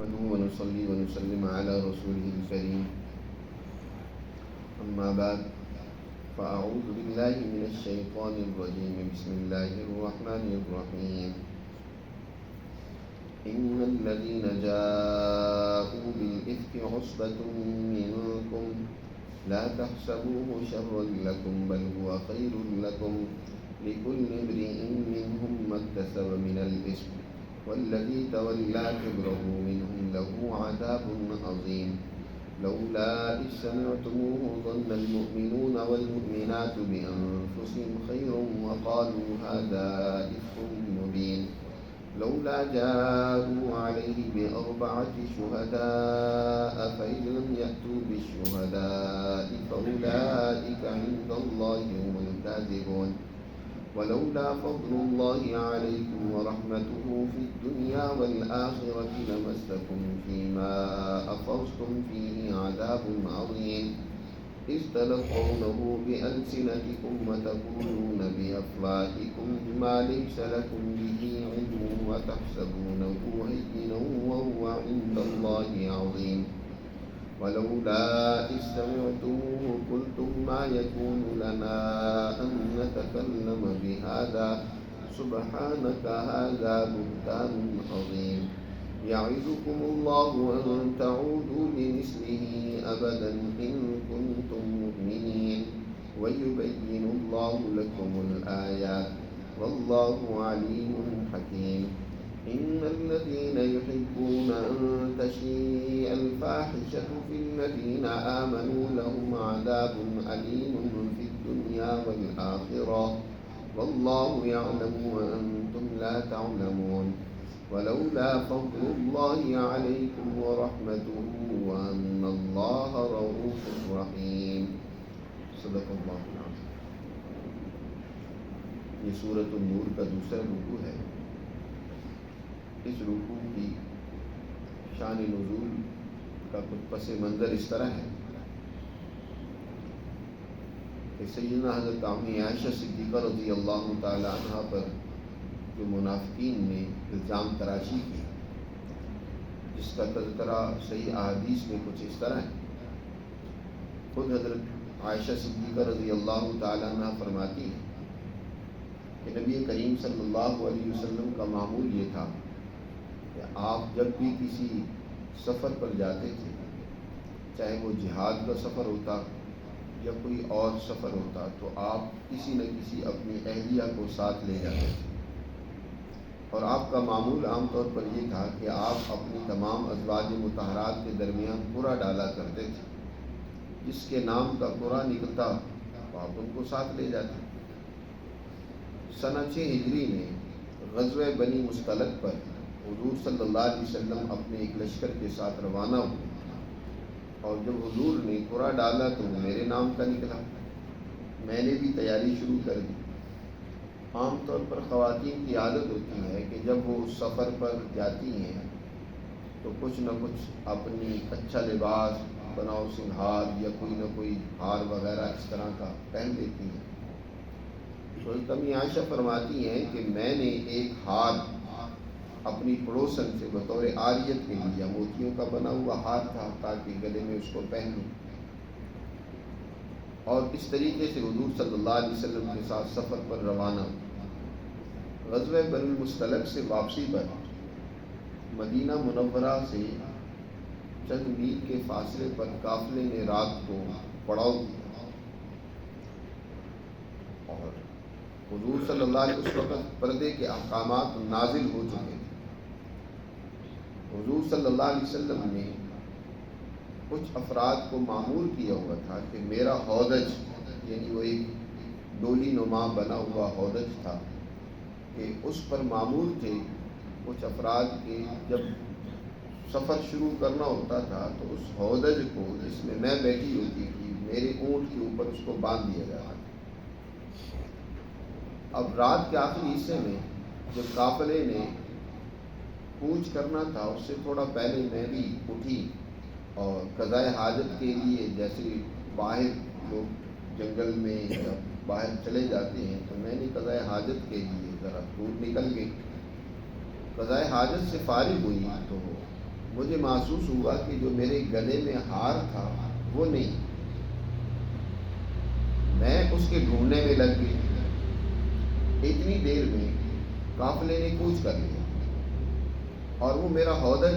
نحمده ونصلي ونسلم على رسوله الكريم أما بعد فأعوذ بالله من الشيطان الرجيم بسم الله الرحمن الرحيم إن الذين جاءوا بالإفك عصبة منكم لا تحسبوه شرا لكم بل هو خير لكم لكل امرئ منهم ما اكتسب من الإثم والذي تولى كبره منهم له عذاب عظيم لولا إذ سمعتموه ظن المؤمنون والمؤمنات بأنفسهم خيرا وقالوا هذا إفك مبين لولا جاءوا عليه بأربعة شهداء فإن لم يأتوا بالشهداء فأولئك عند الله هم الكاذبون ولولا فضل الله عليكم ورحمته في الدنيا والآخرة لمسكم فيما أفضتم فيه عذاب عظيم إذ تلقونه بألسنتكم وتقولون بأفواهكم ما ليس لكم به علم وتحسبونه هينا وهو عند الله عظيم ولولا إذ سمعتموه قلتم ما يكون لنا أن نتكلم بهذا سبحانك هذا بهتان عظيم يعظكم الله أن تعودوا لمثله أبدا إن كنتم مؤمنين ويبين الله لكم الآيات والله عليم حكيم إن الذين يحبون أن تشيء الفاحشة في الذين آمنوا لهم عذاب أليم في الدنيا والآخرة والله يعلم وأنتم لا تعلمون ولولا فضل الله عليكم ورحمته وأن الله رؤوف رحيم صدق اللہ العظیم۔ یہ سورۃ النور کا دوسرا رکوع ہے۔ اس رکوع کی شان نزول کا کچھ پس منظر اس طرح ہے کہ سیدنا حضرت امی عائشہ صدیقہ رضی اللہ تعالی عنہ پر جو منافقین نے الزام تراشی کی، جس کا تذکرہ صحیح احادیث میں کچھ اس طرح ہے۔ خود حضرت عائشہ صدیقہ رضی اللہ تعالی عنہ فرماتی ہے کہ نبی کریم صلی اللہ علیہ وسلم کا معمول یہ تھا کہ آپ جب بھی کسی سفر پر جاتے تھے، چاہے وہ جہاد کا سفر ہوتا یا کوئی اور سفر ہوتا، تو آپ کسی نہ کسی اپنی اہلیہ کو ساتھ لے جاتے تھے، اور آپ کا معمول عام طور پر یہ تھا کہ آپ اپنی تمام ازواج مطہرات کے درمیان قرعہ ڈالا کرتے تھے۔ جس کے نام کا قرعہ نکلتا تو آپ ان کو ساتھ لے جاتے۔ سنہ 6 ہجری میں غزوہ بنی مستلق پر حضور صلی اللہ علیہ وسلم اپنے ایک لشکر کے ساتھ روانہ ہوئے، اور جب حضور نے قرعہ ڈالا تو وہ میرے نام کا نکلا۔ میں نے بھی تیاری شروع کر دی۔ عام طور پر خواتین کی عادت ہوتی ہے کہ جب وہ سفر پر جاتی ہیں تو کچھ نہ کچھ اپنی اچھا لباس، بناؤ سنگھار یا کوئی نہ کوئی ہار وغیرہ اس طرح کا پہن لیتی ہیں۔ تو امی عائشہ فرماتی ہیں کہ میں نے ایک ہار اپنی پڑوسن سے بطور عاریت کے لیا، موتیوں کا بنا ہوا ہار تھا تاکہ گلے میں اس کو پہنوں، اور اس طریقے سے حضور صلی اللہ علیہ وسلم کے ساتھ سفر پر روانہ ہوں۔ غزوہ بنی مستلق سے واپسی پر مدینہ منورہ سے چند میل کے فاصلے پر قافلے نے رات کو پڑاؤ کیا، اور حضور صلی اللہ علیہ وسلم پردے کے احکامات نازل ہو چکے تھے۔ حضور صلی اللہ علیہ وسلم نے کچھ افراد کو معمول کیا ہوا تھا کہ میرا ہودج، یعنی وہ ایک ڈولی نما بنا ہوا ہودج تھا، کہ اس پر معمول تھے کچھ افراد کے جب سفر شروع کرنا ہوتا تھا تو اس ہودج کو جس میں میں بیٹھی ہوتی تھی میرے اونٹ کے اوپر اس کو باندھ دیا جاتا تھا۔ اب رات کے آخری حصے میں جب قافلے نے کوچ کرنا تھا اس سے تھوڑا پہلے میں بھی اٹھی، اور قضائے حاجت کے لیے جیسے باہر لوگ جنگل میں یا باہر چلے جاتے ہیں تو میں نے قضائے حاجت کے لیے ذرا دور نکل گئی۔ قضائے حاجت سے فارغ ہوئی تو مجھے محسوس ہوا کہ جو میرے گلے میں ہار تھا وہ نہیں، میں اس کے ڈھونڈنے میں لگ گئی۔ اتنی دیر میں قافلے نے کوچ کر لیا، اور وہ میرا ہودج،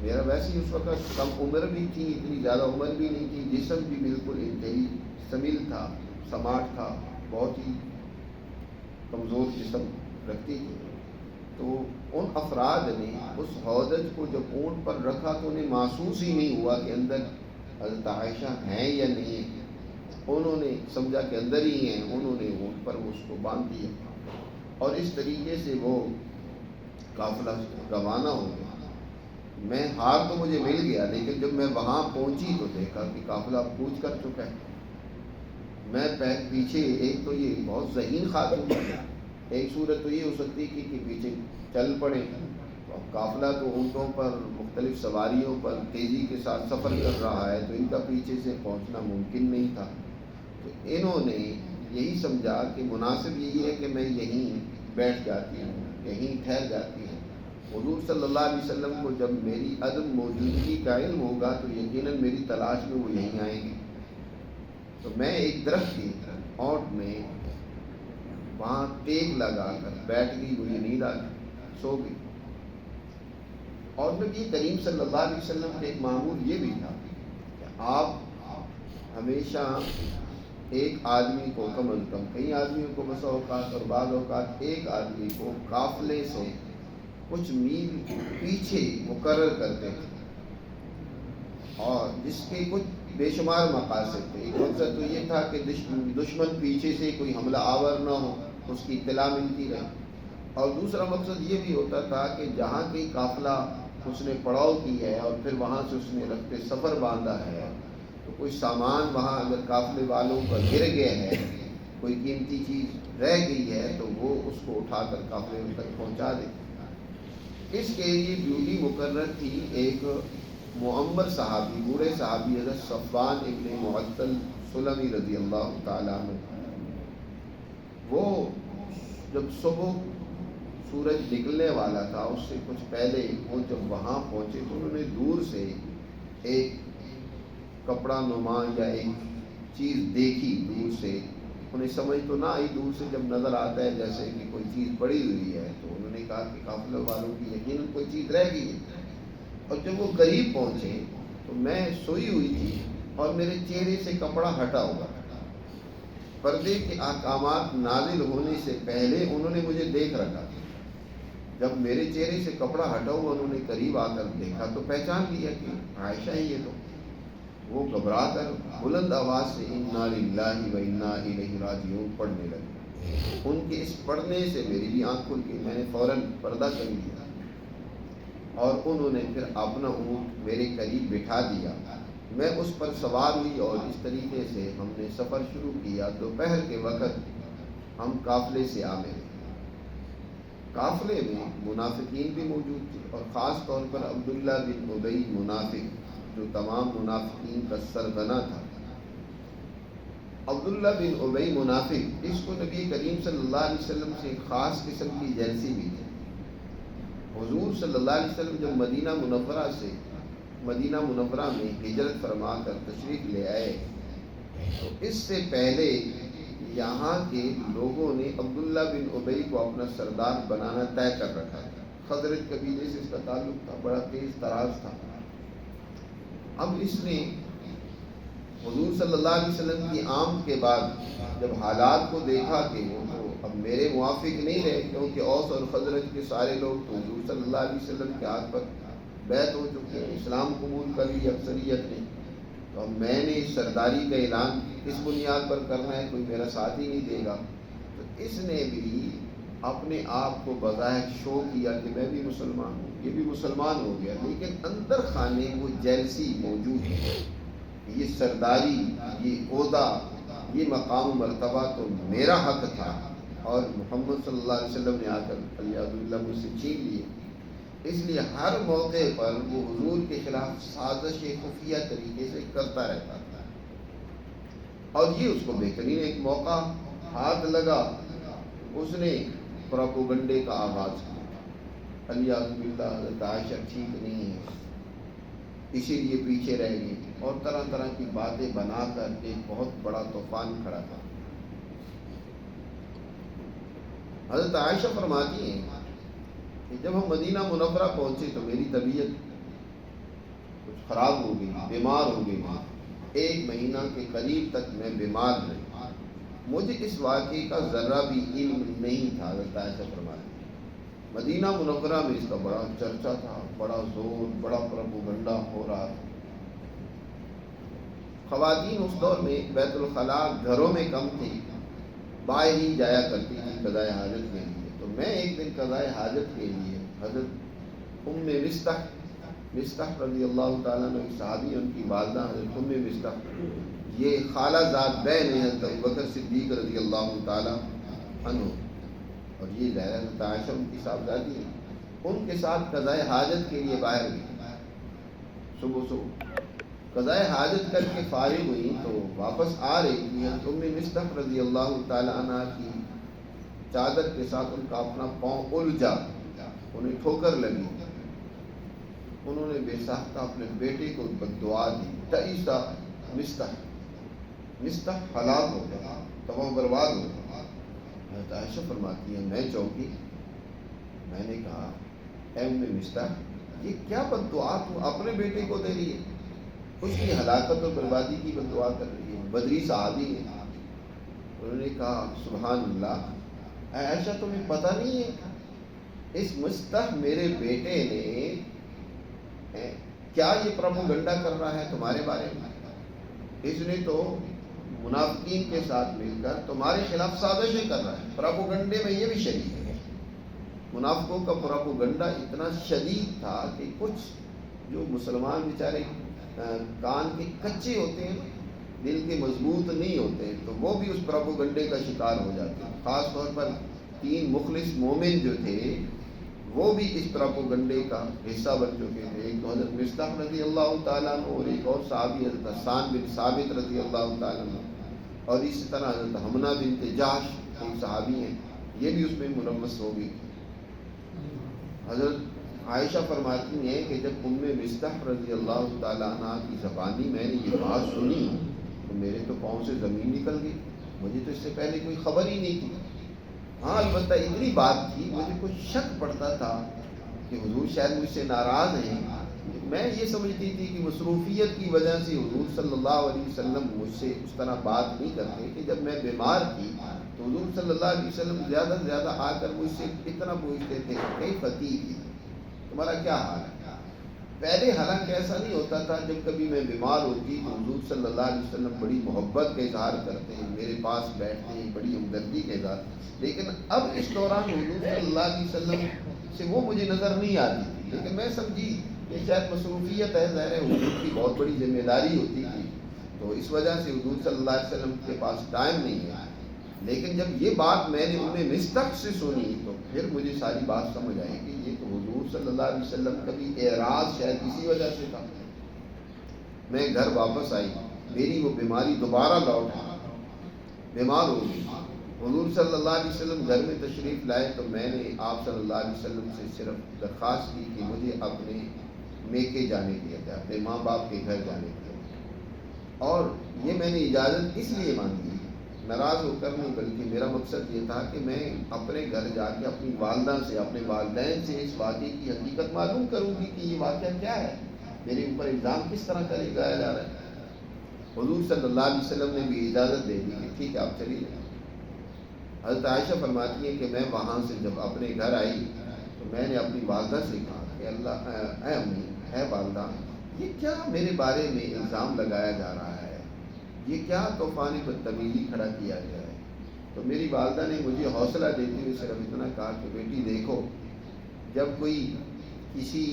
میرا ویسے ہی اس وقت کم عمر بھی تھی، اتنی زیادہ عمر بھی نہیں تھی، جسم بھی بالکل انتہائی سمیل تھا، سماٹ تھا، بہت ہی کمزور جسم رکھتی تھی۔ تو ان افراد نے اس ہودج کو جب اونٹ پر رکھا تو انہیں محسوس ہی نہیں ہوا کہ اندر حضرت عائشہ ہیں یا نہیں ہیں۔ انہوں نے سمجھا کہ اندر ہی ہیں، انہوں نے اونٹ پر اس کو باندھ دیا، اور اس طریقے سے وہ قافلہ روانہ ہو گیا۔ میں ہار تو مجھے مل گیا، لیکن جب میں وہاں پہنچی تو دیکھا کہ قافلہ کوچ کر چکا ہے۔ میں پیچھے، ایک تو یہ بہت ذہین خاتون ہے، ایک صورت تو یہ ہو سکتی کہ پیچھے چل پڑے، قافلہ تو اونٹوں پر مختلف سواریوں پر تیزی کے ساتھ سفر کر رہا ہے، تو ان کا پیچھے سے پہنچنا ممکن نہیں تھا۔ تو انہوں نے یہی سمجھا کہ مناسب یہی ہے کہ میں یہیں بیٹھ جاتی ہوں، یہیں ٹھہر جاتی ہوں۔ حضور صلی اللہ علیہ وسلم کو جب میری عدم موجودگی کا علم ہوگا تو یقیناً میری تلاش میں وہ یہیں آئیں گے۔ تو میں ایک درخت کی اونٹ میں وہاں ٹیک لگا کر بیٹھ گئی، مجھے نیند آ گئی، سو گئی۔ اور نبی کریم صلی اللہ علیہ وسلم کے ایک معمول یہ بھی تھا کہ آپ ہمیشہ ایک آدمی کو، کم از کم کئی آدمیوں کو بسا اوقات اور بعض اوقات ایک آدمی کو قافلے سے کچھ میل پیچھے مقرر کرتے تھے، اور جس کے کچھ بے شمار مقاصد تھے۔ ایک مقصد تو یہ تھا کہ دشمن پیچھے سے کوئی حملہ آور نہ ہو، اس کی اطلاع ملتی رہے، اور دوسرا مقصد یہ بھی ہوتا تھا کہ جہاں کہیں قافلہ اس نے پڑاؤ کی ہے اور پھر وہاں سے اس نے رکھتے سفر باندھا ہے، تو کوئی سامان وہاں اگر قافلے والوں کا گر گیا ہے، کوئی قیمتی چیز رہ گئی ہے، تو وہ اس کو اٹھا کر قافلے تک پہنچا دے۔ اس کے لیے ڈیوٹی مقرر تھی ایک معمر صحابی، بوڑھے صحابی حضرت صفوان ابن معطل سلمی رضی اللہ تعالیٰ عنہ۔ وہ جب صبح سورج نکلنے والا تھا اس سے کچھ پہلے وہ جب وہاں پہنچے تو انہوں نے دور سے ایک کپڑا نما یا ایک چیز دیکھی، دور سے انہیں سمجھ تو نہ آئی، دور سے جب نظر آتا ہے جیسے کہ کوئی چیز پڑی ہوئی ہے، تو انہوں نے کہا کہ قافلے والوں کی یقیناً کوئی چیز رہ گئی ہے۔ اور جب وہ قریب پہنچے تو میں سوئی ہوئی تھی اور میرے چہرے سے کپڑا ہٹا ہوا تھا۔ پردے کے احکامات نازل ہونے سے پہلے انہوں نے مجھے دیکھ رکھا تھا۔ جب میرے چہرے سے کپڑا ہٹا ہوا انہوں نے قریب آ کر دیکھا تو پہچان لیا کہ عائشہ ہی یہ تو۔ وہ گھبرا کر بلند آواز سے انا للہ و انا الیہ راجعون پڑھنے لگے۔ ان کے اس پڑھنے سے میری بھی آنکھ کھل گئی، میں نے فوراً پردہ کر لیا، اور انہوں نے پھر اپنا اونٹ میرے قریب بٹھا دیا۔ میں اس پر سوار ہوئی اور اس طریقے سے ہم نے سفر شروع کیا۔ دوپہر کے وقت ہم قافلے سے آ ملے۔ قافلے میں منافقین بھی موجود تھے، اور خاص طور پر عبداللہ بن ابی منافق جو تمام منافقین کا سرغنہ تھا۔ عبداللہ بن ابی منافق، اس کو نبی کریم صلی اللہ علیہ وسلم سے ایک خاص قسم کی جیلسی بھی تھی۔ حضور صلی اللہ علیہ وسلم جب مدینہ منورہ میں ہجرت فرما کر تشریف لے آئے تو اس سے پہلے یہاں کے لوگوں نے عبداللہ بن ابی کو اپنا سردار بنانا طے کر رکھا تھا۔ خزرج قبیلے سے اس کا تعلق تھا، بڑا تیز تراز تھا۔ اب اس نے حضور صلی اللہ علیہ وسلم کی آمد کے بعد جب حالات کو دیکھا کہ وہ تو اب میرے موافق نہیں رہے، کیونکہ اوس اور خزرج کے سارے لوگ تو حضور صلی اللہ علیہ وسلم کے ہاتھ پر بیعت ہو چکے ہیں، اسلام قبول کر لی اکثریت نے، تو اب میں نے سرداری کا اعلان کس بنیاد پر کرنا ہے، کوئی میرا ساتھ ہی نہیں دے گا۔ تو اس نے بھی اپنے آپ کو بظاہر شو کیا کہ میں بھی مسلمان ہوں، یہ بھی مسلمان ہو گیا، لیکن اندر خانے وہ جیلسی موجود ہے، یہ سرداری، یہ عہدہ، یہ مقام و مرتبہ تو میرا حق تھا، اور محمد صلی اللہ علیہ وسلم نے آ کر علیہ باللہ مجھ سے چھین لیے۔ اس لیے ہر موقع پر وہ حضور کے خلاف سازش خفیہ طریقے سے کرتا رہتا تھا، اور یہ اس کو بہترین ایک موقع ہاتھ لگا، اس نے پروپیگنڈے کا آغاز کیا۔ الیاذ باللہ حضرت عائشہ ٹھیک نہیں ہے اسی لیے پیچھے رہ گئی، اور طرح طرح کی باتیں بنا کر ایک بہت بڑا طوفان کھڑا تھا۔ حضرت عائشہ فرماتی ہیں کہ جب ہم مدینہ منورہ پہنچے تو میری طبیعت کچھ خراب ہو گئی، بیمار ہو گئی، 1 مہینہ کے قریب تک میں بیمار رہی۔ مجھے اس واقعے کا ذرہ بھی علم نہیں تھا۔ حضرت عائشہ فرماتی ہیں مدینہ منورہ میں اس کا بڑا چرچا تھا، بڑا زور، بڑا پروپیگنڈا ہو رہا تھا۔ خواتین اس دور میں بیت الخلاء گھروں میں کم تھی، باہر ہی جایا کرتی تھی قضائے حاجت کے لیے۔ تو میں ایک دن قضائے حاجت کے لیے حضرت مستح رضی اللہ تعالیٰ عنہ ایک صحابی، ان کی والدہ حضرت مستح، یہ خالہ ذات بہن ہیں حضرت ابوبکر صدیق رضی اللہ تعالیٰ عنہ، اور یہ ظاہر حضرت عائشہ ان کی صاحبزادی ہیں، ان کے ساتھ قضائے حاجت کے لیے باہر گئی۔ صبح قضائے حاجت کر کے فارغ ہوئی تو واپس آ رہی تھی، حضرت مستح رضی اللہ تعالیٰ عنہ کی چادر کے ساتھ ان کا اپنا پاؤں الجھا، انہیں ٹھوکر لگی۔ انہوں نے بے ساختہ اپنے بیٹے کو بددعا دی، تعیسا مستح ہلاک ہو گیا، تباہ برباد ہو گیا۔ حضرت عائشہ فرماتی ہے میں چونکی، میں نے کہا اے مستح یہ کیا بددعا تو اپنے بیٹے کو دے رہی ہے، اس کی ہلاکت اور بربادی کی بددعا کر رہی ہے، بدری صحابی ہے۔ انہوں نے کہا سبحان اللہ، اے عائشہ تمہیں پتہ نہیں ہے اس مستح میرے بیٹے نے کیا یہ پروپیگنڈا کر رہا ہے تمہارے بارے میں؟ اس نے تو منافقین کے ساتھ مل کر تمہارے خلاف سازشیں کر رہا ہے، پروپیگنڈے میں یہ بھی شریک ہے۔ منافقوں کا پروپیگنڈا اتنا شدید تھا کہ کچھ جو مسلمان بیچارے کان کے کچے ہوتے ہیں، دل کے مضبوط نہیں ہوتے، تو وہ بھی اس پروپیگنڈے کا شکار ہو جاتے ہیں۔ خاص طور پر 3 مخلص مومن جو تھے وہ بھی اس پروپیگنڈے کا حصہ بن چکے تھے۔ ایک تو حضرت مستح رضی اللہ تعالیٰ عنہ، اور ایک اور صحابی حضرت حسان بن ثابت رضی اللہ تعالیٰ عنہ، اور اسی طرح حضرت حمنہ بنت جحش ایک صحابی ہیں، یہ بھی اس میں ملوث ہو گئی۔ حضرت عائشہ فرماتی ہیں کہ جب مستح رضی اللہ تعالیٰ عنہ کی زبانی میں نے یہ بات سنی تو میرے تو پاؤں سے زمین نکل گئی، مجھے تو اس سے پہلے کوئی خبر ہی نہیں تھی۔ ہاں البتہ اتنی بات تھی، مجھے کچھ شک پڑتا تھا کہ حضور شاید مجھ سے ناراض ہیں۔ میں یہ سمجھتی تھی کہ مصروفیت کی وجہ سے حضور صلی اللہ علیہ وسلم مجھ سے اس طرح بات نہیں کرتے کہ جب میں بیمار تھی تو حضور صلی اللہ علیہ وسلم زیادہ سے زیادہ آ کر مجھ سے اتنا پوچھتے تھے کہ فتیح تھی، تمہارا کیا حال ہے؟ پہلے حالانکہ ایسا نہیں ہوتا تھا، جب کبھی میں بیمار ہوتی تو حضور صلی اللہ علیہ وسلم بڑی محبت کا اظہار کرتے ہیں، میرے پاس بیٹھتے ہیں، بڑی ہمدردی کا اظہار۔ لیکن اب اس دوران حضور صلی اللہ علیہ وسلم سے وہ مجھے نظر نہیں آتی تھی، لیکن میں سمجھی کہ شاید مصروفیت ہے، ظاہر ہے حضور کی بہت بڑی ذمہ داری ہوتی تھی، تو اس وجہ سے حضور صلی اللہ علیہ وسلم کے پاس ٹائم نہیں ہے۔ لیکن جب یہ بات میں نے مستح سے سنی تو پھر مجھے ساری بات سمجھ آئی کہ یہ تو حضور صلی اللہ علیہ وسلم کا بھی اعراض شاید اسی وجہ سے تھا۔ میں گھر واپس آئی، میری وہ بیماری دوبارہ لوٹ آئی، بیمار ہو گئی۔ حضور صلی اللہ علیہ وسلم گھر میں تشریف لائے تو میں نے آپ صلی اللہ علیہ وسلم سے صرف درخواست کی کہ مجھے اپنے میکے جانے دیا جائے، اپنے ماں باپ کے گھر جانے دیا جائے، اور یہ میں نے اجازت اس لیے مانگی، ناراض ہو کر نہیں، بلکہ میرا مقصد یہ تھا کہ میں اپنے گھر جا کے اپنی والدہ سے، اپنے والدین سے اس واقعے کی حقیقت معلوم کروں گی کہ یہ واقعہ کیا ہے، میرے اوپر الزام کس طرح کا لگایا جا رہا ہے۔ حضور صلی اللہ علیہ وسلم نے بھی اجازت دے دی کہ ٹھیک ہے آپ چلیے جائیں۔ حضرت عائشہ فرماتی ہیں کہ میں وہاں سے جب اپنے گھر آئی تو میں نے اپنی والدہ سے کہا کہ اے امی، اے والدہ، یہ کیا میرے بارے میں الزام لگایا جا رہا ہے، یہ کیا طوفانی بدتمیزی کھڑا کیا گیا ہے؟ تو میری والدہ نے مجھے حوصلہ دیتے ہوئے صرف اتنا کہا کہ بیٹی دیکھو، جب کوئی کسی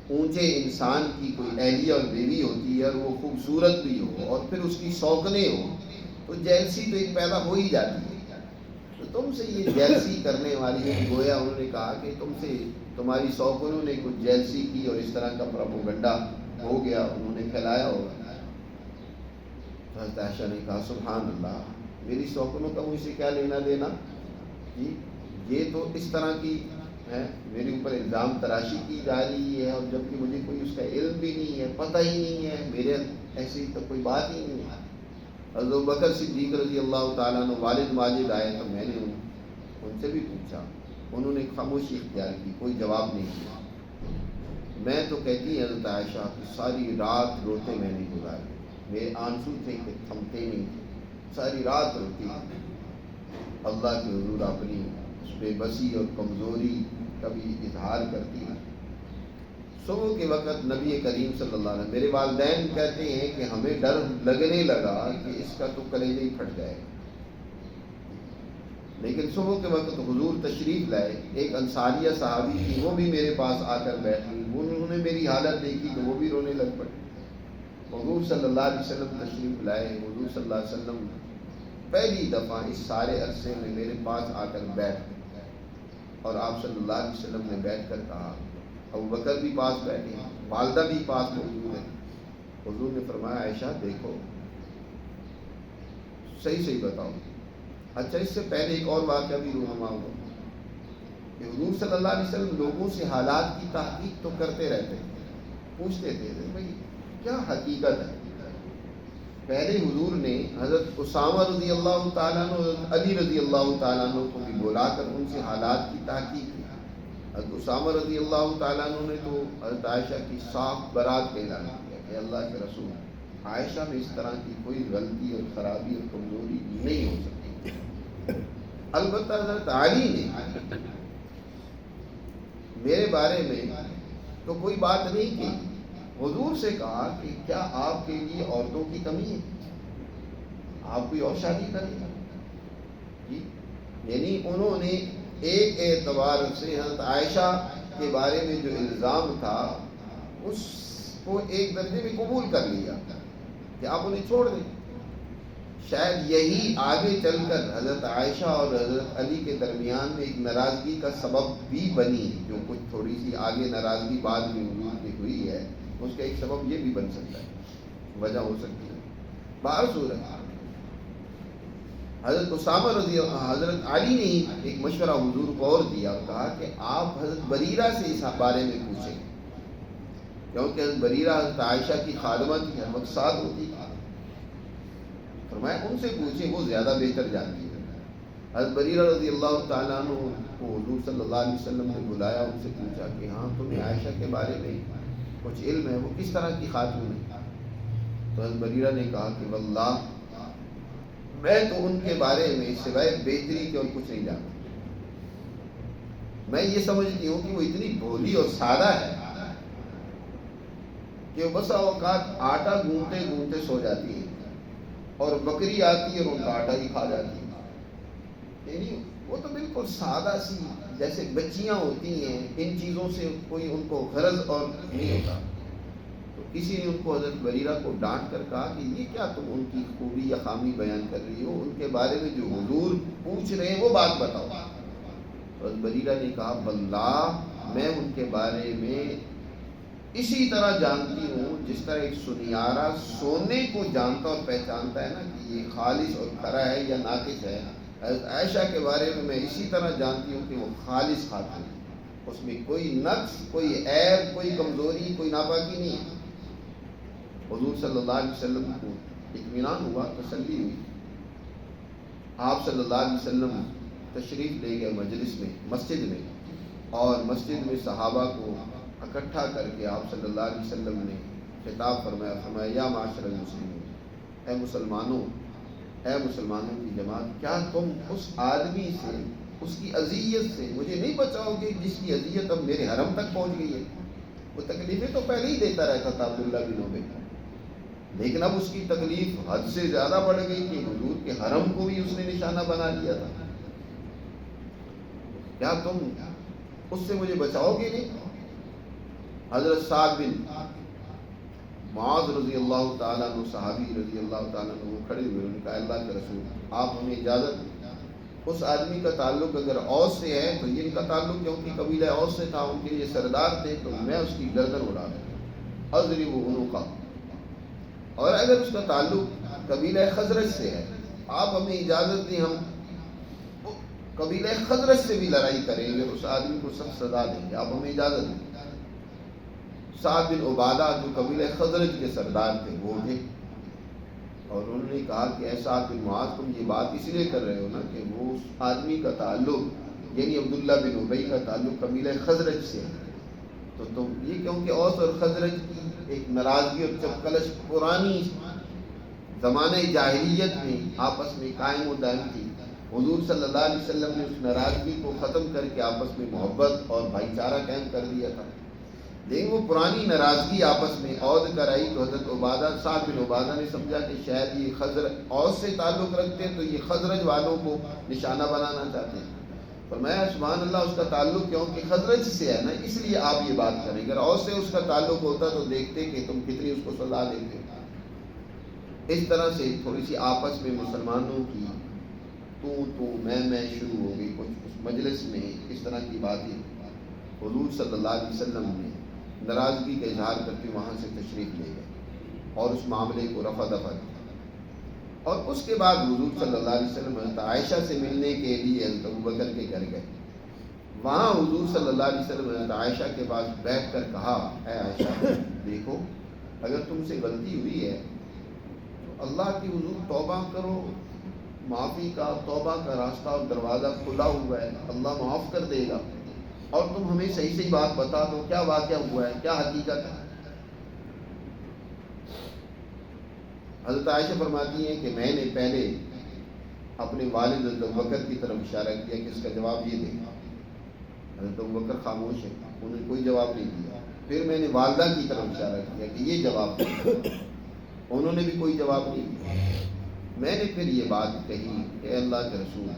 اونچے انسان کی کوئی اہلیہ اور بیوی ہوتی ہے اور وہ خوبصورت بھی ہو اور پھر اس کی سوکنیں ہو تو جیلسی تو ایک پیدا ہو ہی جاتی ہے، تو تم سے یہ جیلسی کرنے والی ہے، گویا انہوں نے کہا کہ تم سے تمہاری سوکنوں نے کچھ جیلسی کی اور اس طرح کا پروپیگنڈا ہو گیا، انہوں نے پھیلایا ہوگا۔ حضرت عائشہ نے کہا سبحان اللہ، میری سوکنوں کا مجھ سے کیا لینا دینا؟ یہ تو اس طرح کی ہے، میرے اوپر الزام تراشی کی جا رہی ہے، اور جبکہ مجھے کوئی اس کا علم بھی نہیں ہے، پتہ ہی نہیں ہے، میرے ایسی تو کوئی بات ہی نہیں ہے۔ حضرت ابوبکر صدیق رضی اللہ تعالیٰ عنہ والد ماجد آئے تو میں نے ان سے بھی پوچھا، انہوں نے خاموشی اختیار کی، کوئی جواب نہیں دیا۔ میں تو کہتی ہے حضرت عائشہ کہ ساری رات روتے میں نے گزاری، میرے آنسو تھے کہ تھمتے نہیں تھے، ساری رات روتی تھی، اللہ کے حضور اپنی اس بے بسی اور کمزوری کا بھی اظہار کرتی ہے۔ صبح کے وقت نبی کریم صلی اللہ علیہ وسلم، میرے والدین کہتے ہیں کہ ہمیں ڈر لگنے لگا کہ اس کا تو کلیجہ ہی پھٹ جائے گا، لیکن صبح کے وقت حضور تشریف لائے، ایک انصاریہ صحابی تھی، وہ بھی میرے پاس آ کر بیٹھی، انہوں نے میری حالت دیکھی تو وہ بھی رونے لگ پڑے۔ حضور صلی اللہ علیہ وسلم تشریف لائے، حضور صلی اللہ علیہ وسلم پہلی دفعہ اس سارے عرصے میں میرے پاس آ کر بیٹھ گئے، اور آپ صلی اللہ علیہ وسلم نے بیٹھ کر کہا، ابوبکر بھی پاس بیٹھے ہیں، والدہ بھی پاس موجود ہے۔ حضور نے فرمایا عائشہ دیکھو، صحیح صحیح بتاؤ۔ اچھا، اس سے پہلے ایک اور واقعہ بھی رونما ہوا کہ حضور صلی اللہ علیہ وسلم لوگوں سے حالات کی تحقیق تو کرتے رہتے تھے، پوچھتے تھے بھائی کیا حقیقت ہے۔ پہلے حضور نے حضرت اسامہ رضی اللہ تعالیٰ عنہ، حضرت علی رضی اللہ تعالیٰ عنہ کو بھی بلا کر ان سے حالات کی تحقیق کی۔ حضرت اسامہ رضی اللہ تعالیٰ عنہ نے تو حضرت عائشہ کی صاف برات کا اعلان کیا کہ اللہ کے رسول، عائشہ میں اس طرح کی کوئی غلطی اور خرابی اور کمزوری نہیں ہو سکتی۔ البتہ حضرت علی نے میرے بارے میں تو کوئی بات نہیں کی، حضور سے کہا کہ کیا آپ کے لیے عورتوں کی کمی ہے، آپ کوئی اور شادی کریں جی؟ یعنی انہوں نے ایک اعتبار سے حضرت عائشہ کے بارے میں جو الزام تھا اس کو ایک درجے میں قبول کر لیا کہ آپ انہیں چھوڑ دیں۔ شاید یہی آگے چل کر حضرت عائشہ اور حضرت علی کے درمیان میں ایک ناراضگی کا سبب بھی بنی، جو کچھ تھوڑی سی آگے ناراضگی بعد میں حضور کی ہوئی ہے، اس کا ایک سبب یہ بھی بن سکتا ہے، وجہ ہو سکتی ہے۔ بہر صورت حضرت علی نے ہی ایک مشورہ حضور کو اور دیا اور کہا کہ آپ حضرت بریرہ سے اس بارے میں پوچھیں، کیونکہ حضرت بریرہ حضرت عائشہ کی خادمہ کی، ہر وقت ساتھ ہوتی تھی، فرمایا ان سے پوچھیں، وہ زیادہ بہتر جانتی ہے۔ حضرت بریرہ رضی اللہ تعالیٰ عنہ کو حضور صلی اللہ علیہ وسلم نے بلایا، ان سے پوچھا کہ ہاں تمہیں عائشہ کے بارے میں کچھ علم ہے، وہ کس طرح کی خاتون ہے؟ تو حضرت بریرہ نے کہا کہ واللہ میں تو ان کے بارے میں سوائے بہتری کے اور کچھ نہیں جانتا، میں یہ سمجھتی ہوں کہ وہ اتنی بھولی اور سادہ ہے کہ وہ بسا اوقات آٹا گونتے گونتے سو جاتی ہے اور بکری آتی ہے اور ان کا آٹا ہی کھا جاتی ہے۔ یعنی وہ تو بالکل سادہ سی جیسے بچیاں ہوتی ہیں، ان چیزوں سے کوئی ان کو غرض اور نہیں ہوتا۔ تو کسی نے ان کو حضرت بریرہ کو ڈانٹ کر کہا کہ یہ کیا تم ان کی خوبی یا خامی بیان کر رہی ہو، ان کے بارے میں جو حضور پوچھ رہے ہیں وہ بات بتاؤ۔ حضرت بریرہ نے کہا واللہ میں ان کے بارے میں اسی طرح جانتی ہوں جس طرح ایک سنیارہ سونے کو جانتا اور پہچانتا ہے نا کہ یہ خالص اور کھرا ہے یا ناقص ہے، حضرت عائشہ کے بارے میں اسی طرح جانتی ہوں کہ وہ خالص خاتون ہے، اس میں کوئی نقص، کوئی عیب، کوئی کمزوری، کوئی ناپاکی نہیں ہے۔ حضور صلی اللہ علیہ وسلم کو اطمینان ہوا، تسلی ہوئی۔ آپ صلی اللہ علیہ وسلم تشریف لے گئے مجلس میں، مسجد میں، اور مسجد میں صحابہ کو اکٹھا کر کے آپ صلی اللہ علیہ وسلم نے خطاب فرمایا یا معاشر المسلمین، اے مسلمانوں، اے مسلمانوں کی جماعت، کیا تم اس آدمی سے، اس کی اذیت سے مجھے نہیں بچاؤ گے جس کی اذیت اب میرے حرم تک پہنچ گئی ہے؟ وہ تکلیفیں تو پہلے ہی دیتا رہتا تھا عبداللہ بن ابی، لیکن اب اس کی تکلیف حد سے زیادہ بڑھ گئی کہ حضور کے حرم کو بھی اس نے نشانہ بنا لیا تھا۔ کیا تم اس سے مجھے بچاؤ گے نہیں؟ حضرت سعد بن معاذ رضی اللہ تعالیٰ عنہ، صحابی رضی اللہ تعالیٰ عنہ، وہ کھڑے ہوئے، انہوں نے کہا اللہ کے رسول آپ ہمیں اجازت دیں، اس آدمی کا تعلق اگر اوس سے ہے تو ان کا تعلق کیونکہ قبیلہ اوس سے تھا، ان کے یہ سردار تھے، تو میں اس کی گردن اڑا دوں، اضرب عنقہ، اور اگر اس کا تعلق قبیلہ خزرج سے ہے آپ ہمیں اجازت دیں، ہم قبیلہ خزرج سے بھی لڑائی کریں گے اس آدمی کو سخت سزا دیں گے، آپ ہمیں اجازت دیں۔ سعد بن عبادہ جو قبیلہ خزرج کے سردار تھے وہ اٹھے اور انہوں نے کہا کہ اے سعد بن معاذ، تم یہ بات اس لیے کر رہے ہو نا کہ وہ اس آدمی کا تعلق یعنی عبداللہ بن ابی کا تعلق قبیلہ خزرج سے ہے، تو تم یہ کیونکہ اوس اور خزرج کی ایک ناراضگی اور چپکلش پرانی زمانہ جاہلیت میں آپس میں قائم و دائم تھی۔ حضور صلی اللہ علیہ وسلم نے اس ناراضگی کو ختم کر کے آپس میں محبت اور بھائی چارہ قائم کر دیا تھا، لیکن وہ پرانی ناراضگی آپس میں عود کر آئی تو حضرت عبادہ سعد بن عبادہ نے سمجھا کہ شاید یہ خزرج اوس سے تعلق رکھتے ہیں تو یہ خزرج والوں کو نشانہ بنانا چاہتے ہیں۔ فرمایا سبحان اللہ، اس کا تعلق کیونکہ خزرج سے ہے نا اس لیے آپ یہ بات کریں، اگر اوس سے اس کا تعلق ہوتا تو دیکھتے کہ تم کتنی اس کو سزا دیتے۔ اس طرح سے تھوڑی سی آپس میں مسلمانوں کی تو میں شروع ہو گئی، کچھ اس مجلس میں اس طرح کی باتیں۔ حضور صلی اللہ علیہ وسلم نے ناراضگی کا اظہار کرتے وہاں سے تشریف لے گئے اور اس معاملے کو رفع دفع کیا، اور اس کے بعد حضور صلی اللہ علیہ وسلم حضرت عائشہ سے ملنے کے لیے حضرت ابوبکر کے گھر گئے۔ وہاں حضور صلی اللہ علیہ وسلم حضرت عائشہ کے پاس بیٹھ کر کہا، اے عائشہ دیکھو، اگر تم سے غلطی ہوئی ہے تو اللہ کی حضور توبہ کرو، معافی کا توبہ کا راستہ اور دروازہ کھلا ہوا ہے، اللہ معاف کر دے گا، اور تم ہمیں صحیح صحیح بات بتا دو، کیا واقعہ ہوا ہے، کیا حقیقت ہے۔ حضرت عائشہ فرماتی ہیں کہ میں نے پہلے اپنے والد حضرت ابوبکر کی طرف اشارہ کیا کہ اس کا جواب یہ دے گا۔ حضرت ابوبکر خاموش ہے، انہوں نے کوئی جواب نہیں دیا۔ پھر میں نے والدہ کی طرف اشارہ کیا کہ یہ جواب دے گا، انہوں نے بھی کوئی جواب نہیں دیا۔ میں نے پھر یہ بات کہی کہ اے اللہ کے رسول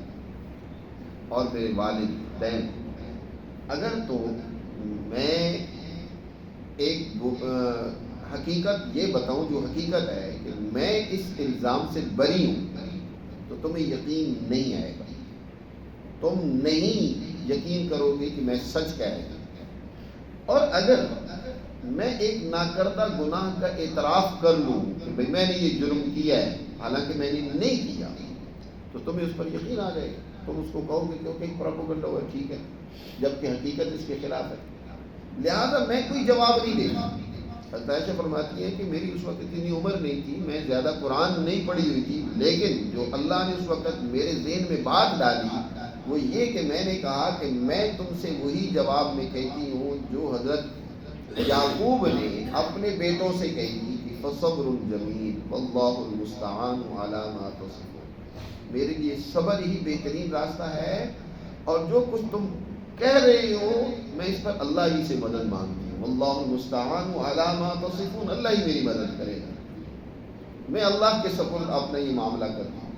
اور میرے والدین، اگر تو میں ایک حقیقت یہ بتاؤں جو حقیقت ہے کہ میں اس الزام سے بری ہوں تو تمہیں یقین نہیں آئے گا، تم نہیں یقین کرو گے کہ میں سچ کہہ رہا ہوں، اور اگر میں ایک ناکردہ گناہ کا اعتراف کر لوں کہ بھئی میں نے یہ جرم کیا ہے حالانکہ میں نے نہیں کیا، تو تمہیں اس پر یقین آ جائے گا، تم اس کو کہو گے کیونکہ ایک پروپیگنڈا ہوا ٹھیک ہے، جبکہ حقیقت اس کے خلاف ہے۔ لہذا میں کوئی جواب نہیں دیتا۔ حضرت عائشہ فرماتی ہے کہ میری اس وقت اتنی عمر نہیں تھی، میں زیادہ قرآن نہیں پڑھی ہوئی تھی، لیکن جو اللہ نے اس وقت میرے ذہن میں بات ڈالی وہ یہ کہ میں نے کہا کہ میں تم سے وہی جواب میں کہتی ہوں جو حضرت یعقوب نے اپنے بیٹوں سے کہی تھی کہ فصبر جمیل واللہ المستعان علی ما تصفون، میرے لیے صبر ہی بہترین راستہ ہے، اور جو کچھ تم کہہ رہے ہو میں اس پر اللہ ہی سے مدد مانگتی ہوں، واللہ المستعان علی ما تصفون، اللہ ہی میری مدد کرے گا، میں اللہ کے سپرد اپنا یہ معاملہ کرتی ہوں۔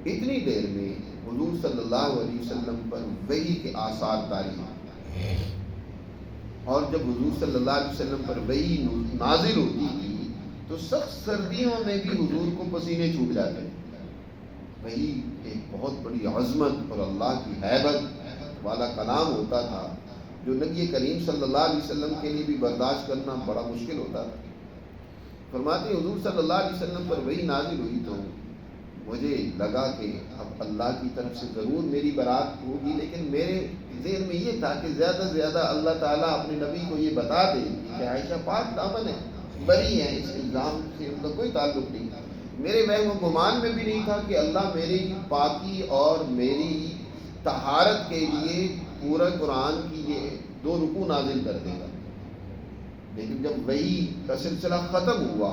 اتنی دیر میں حضور صلی اللہ علیہ وسلم پر وحی کے آثار طاری ہیں، اور جب حضور صلی اللہ علیہ وسلم پر وحی نازل ہوتی تھی تو سخت سردیوں میں بھی حضور کو پسینے چھوٹ جاتے ہیں۔ وحی ایک بہت بڑی عظمت اور اللہ کی ہیبت والا کلام ہوتا تھا جو نبی کریم صلی اللہ علیہ وسلم کے لیے بھی برداشت کرنا بڑا مشکل ہوتا تھا۔ فرماتے حضور صلی اللہ علیہ وسلم پر وحی نازل ہوئی تو مجھے لگا کہ اب اللہ کی طرف سے ضرور میری برات ہوگی، لیکن میرے ذہن میں یہ تھا کہ زیادہ سے زیادہ اللہ تعالیٰ اپنے نبی کو یہ بتا دے کہ عائشہ پاک دامن ہے، بری ہے، اس الزام سے ان کا کوئی تعلق نہیں۔ میرے وہم و گمان میں بھی نہیں تھا کہ اللہ میری پاکی اور میری طہارت کے لیے پورا قرآن کی یہ 2 رکوع نازل کر دے گا۔ لیکن جب وحی کا سلسلہ ختم ہوا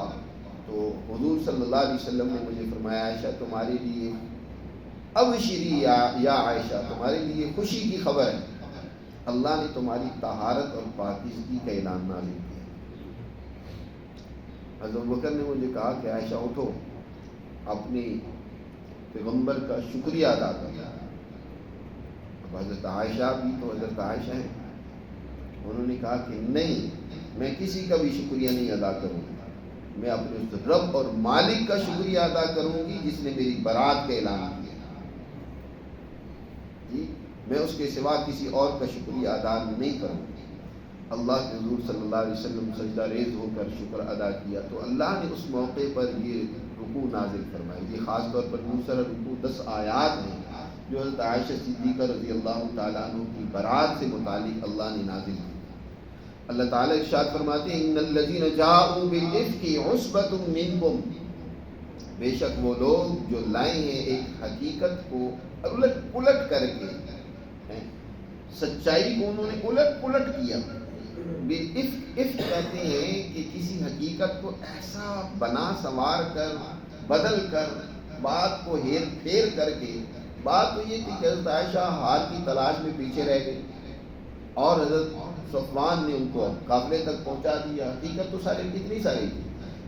تو حضور صلی اللہ علیہ وسلم نے مجھے فرمایا عائشہ تمہارے لیے ابشری یا عائشہ، تمہارے لیے خوشی کی خبر ہے، اللہ نے تمہاری طہارت اور پاکیزگی کا اعلان نازل کیا۔ حضرت ابوبکر نے مجھے کہا کہ عائشہ اٹھو، اپنے پیغمبر کا شکریہ ادا کرو۔ اب حضرت عائشہ بھی تو حضرت عائشہ ہیں، انہوں نے کہا کہ نہیں، میں کسی کا بھی شکریہ نہیں ادا کروں گی، میں اپنے اس رب اور مالک کا شکریہ ادا کروں گی جس نے میری برات کا اعلان کیا جی، میں اس کے سوا کسی اور کا شکریہ ادا نہیں کروں گی۔ اللہ کے حضور صلی اللہ علیہ وسلم سجدہ ریز ہو کر شکر ادا کیا تو اللہ نے اس موقع پر یہ رکوع نازل فرمائی۔ یہ خاص طور پر دوسرا رکوع 10 آیات ہیں جو حضرت عائشہ صدیقہ رضی اللہ تعالیٰ عنہ کی برات سے متعلق اللہ نے نازل کی۔ اللہ تعالیٰ ارشاد فرماتے ہیں ان الذین جاءوا بالافک عصبۃ منکم، بے شک وہ لوگ جو لائے ہیں ایک حقیقت کو الٹ پلٹ کر کے، سچائی کو انہوں نے الٹ پلٹ کیا۔ بالافک، افک کہتے ہیں کہ کسی حقیقت کو ایسا بنا سنوار کر، بدل کر، بات کو ہیر پھیر کر کے۔ بات تو یہ تھی کہ حضرت عائشہ ہار کی تلاش میں پیچھے رہ گئی اور حضرت صفوان نے ان کو قافلے تک پہنچا دیا۔ حقیقت تو کتنی ساری تھی،